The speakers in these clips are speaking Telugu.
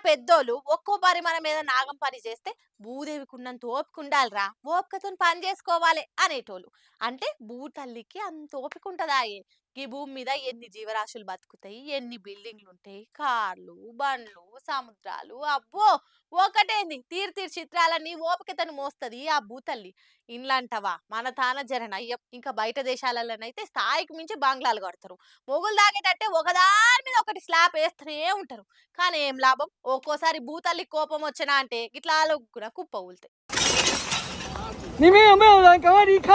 పెద్దోళ్ళు ఒక్కో పరి మన మీద నాగం పని చేస్తే భూదేవికున్నంత ఓపిక ఉండాలిరా, ఓపికతో పని చేసుకోవాలి అనేటోళ్ళు. అంటే భూతల్లికి అంత ఓపిక ఉంటదాయే. ఈ భూమి మీద ఎన్ని జీవరాశులు బతుకుతాయి, ఎన్ని బిల్డింగ్లు ఉంటాయి, కార్లు, బండ్లు, సముద్రాలు, అబ్బో ఒకటేంది తీరు తీరు చిత్రాలన్నీ ఓపికతను మోస్తది ఆ భూతల్లి. ఇండ్లంటవా మన తాన జరనయ్యం. ఇంకా బయట దేశాలలోనైతే స్థాయికి మించి బంగ్లాలు కడతారు. మొగులు తాగేటట్టే ఒకదాని మీద ఒకటి స్లాబ్ వేస్తూనే ఉంటారు. కానీ ఏం లాభం, ఒక్కోసారి భూతల్లి కోపం వచ్చినా అంటే గిట్లా కూడా కుప్ప ఊలుతాయి. 里面有没有人？赶快离开！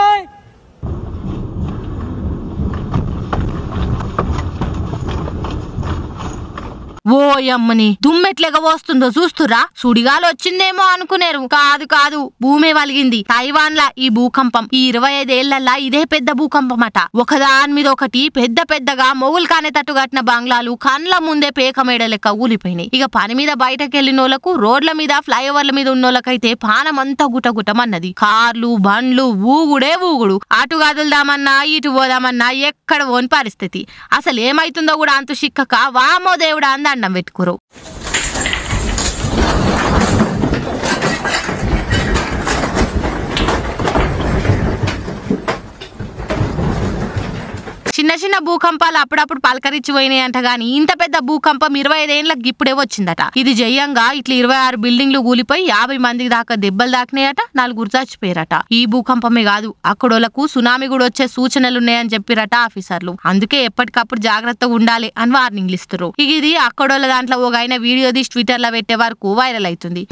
ఓ యమ్మని దుమ్మెట్లేగా వస్తుందో చూస్తురా. సుడిగాలు వచ్చిందేమో అనుకునేరు, కాదు కాదు భూమే వలిగింది. తైవాన్ లా ఈ భూకంపం ఈ 25 ఏళ్లల్లా ఇదే పెద్ద భూకంపం అట. ఒకదాని మీద ఒకటి పెద్ద పెద్దగా మొగులు కానేటట్టు కట్టిన బంగ్లాలు కండ్ల ముందే పేక మేడ లెక్క ఊలిపోయినాయి. ఇక పని మీద బయటకెళ్లినోళ్లకు, రోడ్ల మీద ఫ్లైఓవర్ల మీద ఉన్నోళ్ళకైతే పానమంతా గుటగుటమన్నది. కార్లు బండ్లు ఊగుడే ఊగుడు. అటు కదులుదామన్నా ఇటు పోదామన్నా ఎక్కడ ఓని పరిస్థితి. అసలు ఏమైతుందో కూడా అంతు చిక్కక వామో దేవుడా అంద దండం పెట్టుకురు. చిన్న చిన్న భూకంపాలు అప్పుడప్పుడు పలకరించిపోయినాయి అంట గాని ఇంత పెద్ద భూకంపం 25 ఏళ్లకు ఇప్పుడే వచ్చిందట. ఇది జయంగా ఇట్లా 26 బిల్డింగ్లు కూలిపోయి 50 మందికి దాకా దెబ్బలు దాకినాయట, 4 చచ్చిపోయారట. ఈ భూకంపమే కాదు అక్కడోళ్లకు సునామీ కూడా వచ్చే సూచనలున్నాయని చెప్పిరట ఆఫీసర్లు. అందుకే ఎప్పటికప్పుడు జాగ్రత్తగా ఉండాలి అని వార్నింగ్లు ఇస్తారు. ఇక ఇది అక్కడోళ్ళ దాంట్లో ఒక ఆయన వీడియో తీసి ట్విట్టర్ లో పెట్టే వరకు వైరల్ అవుతుంది.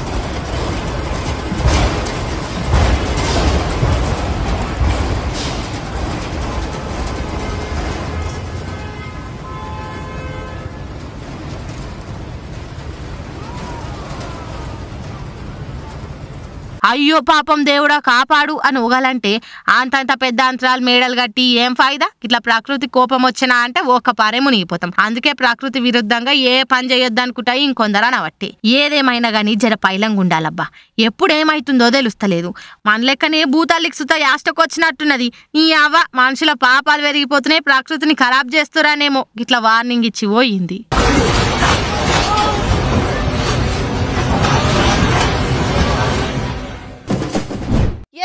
అయ్యో పాపం దేవుడా కాపాడు అని ఊగాలంటే అంతంత పెద్ద అంతరాలు మేడలు కట్టి ఏం ఫాయిదా. ఇట్లా ప్రకృతి కోపం వచ్చినా అంటే ఒక్క పారే మునిగిపోతాం. అందుకే ప్రకృతి విరుద్ధంగా ఏ పని చేయొద్దు అనుకుంటా ఇంకొందరు అనబట్టి. ఏదేమైనా గానీ జర పైలంగా ఉండాలబ్బా. ఎప్పుడేమైతుందో తెలుస్తలేదు. మన లెక్కనే భూతాలికి సుత యాష్టకొచ్చినట్టున్నది. ఈ అవ్వ మనుషుల పాపాలు పెరిగిపోతున్నాయి, ప్రకృతిని ఖరాబ్ చేస్తురానేమో ఇట్లా వార్నింగ్ ఇచ్చి పోయింది.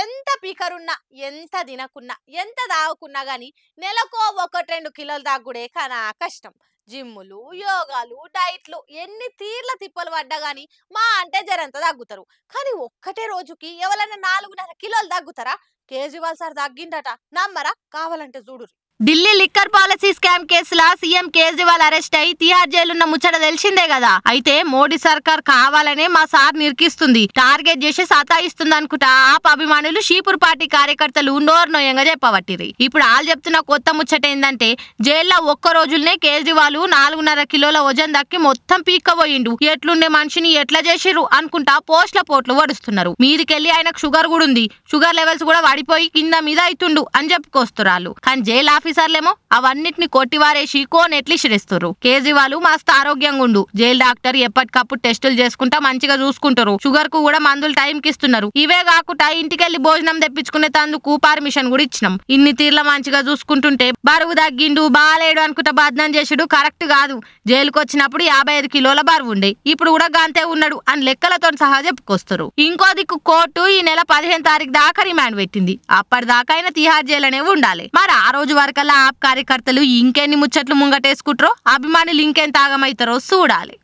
ఎంత పీకరున్నా, ఎంత తినకున్నా, ఎంత తాగుకున్నా గానీ నెలకో 1-2 కిలోలు తాగుడే కానా కష్టం. జిమ్ములు, యోగాలు, డైట్లు ఎన్ని తీర్ల తిప్పలు పడ్డా గానీ మా అంటే జరంత తగ్గుతారు. కానీ ఒక్కటే రోజుకి ఎవరైనా 4.5 కిలోలు తగ్గుతారా? కేజ్రీవాల్ సార్ తగ్గిండట, నమ్మరా? కావాలంటే చూడురి. ఢిల్లీ లిక్కర్ పాలసీ స్కామ్ కేసులా సీఎం కేజ్రీవాల్ అరెస్ట్ అయి తిహార్ జైలున్న ముచ్చట తెలిసిందే కదా. అయితే మోడీ సర్కార్ కావాలనే మా సార్ నిరికిస్తుంది, టార్గెట్ చేసి సతాయిస్తుంది అనుకుంటా ఆప్ అభిమానులు షీపూర్ పార్టీ కార్యకర్తలు నోర్నోయంగా చెప్పబట్టిరి. ఇప్పుడు వాళ్ళు చెప్తున్న కొత్త ముచ్చట ఏందంటే జైల్లో ఒక్క రోజులనే కేజ్రీవాల్ 4.5 కిలోల వజన్ దక్కి మొత్తం పీక్కబోయిండు. ఎట్లుండే మనిషిని ఎట్లా చేసిరు అనుకుంటా పోస్ట్ల పోట్లు వడుస్తున్నారు. మీదికెళ్ళి ఆయనకు షుగర్ కూడా ఉంది, షుగర్ లెవెల్స్ కూడా పడిపోయి కింద మీద అవుతుండు అని చెప్పుకొస్తున్నారు. కానీ జైలు ఆఫీసర్లేమో అవన్నిటిని కొట్టివారేసి కోనెట్లు ఇసిరేస్తారు. కేజ్రీవాల్ మస్తు ఆరోగ్యంగా ఉండు, జైలు డాక్టర్ ఎప్పటికప్పుడు టెస్టులు చేసుకుంటా మంచిగా చూసుకుంటారు. షుగర్ కు కూడా మందులు టైంకి ఇస్తున్నారు. ఇవే కాకుండా ఇంటికెళ్లి భోజనం తెప్పించుకునే తందుకు పర్మిషన్ కూడా ఇచ్చినాం. ఇన్ని తీర్ల మంచిగా చూసుకుంటుంటే బరువు తగ్గిండు బాలేడు అనుకుంటా బద్నాం చేసుడు కరెక్ట్ కాదు. జైలుకు వచ్చినప్పుడు 55 కిలోల బరువు ఉండే, ఇప్పుడు కూడా గంతే ఉన్నాడు అని లెక్కలతో సహా చెప్పుకొస్తారు. ఇంకో దిక్కు కోర్టు ఈ నెల 15 తారీఖు దాకా రిమాండ్ పెట్టింది. అప్పటిదాకా ఆయన తిహార్ జైలునే ఉండాలి. మరి ఆ రోజు వరకు ఆప్ కార్యకర్తలు ఇంకెన్ని ముచ్చట్లు ముంగటేసుకుంటారో, అభిమానులు ఇంకేం తాగమైతారో చూడాలి.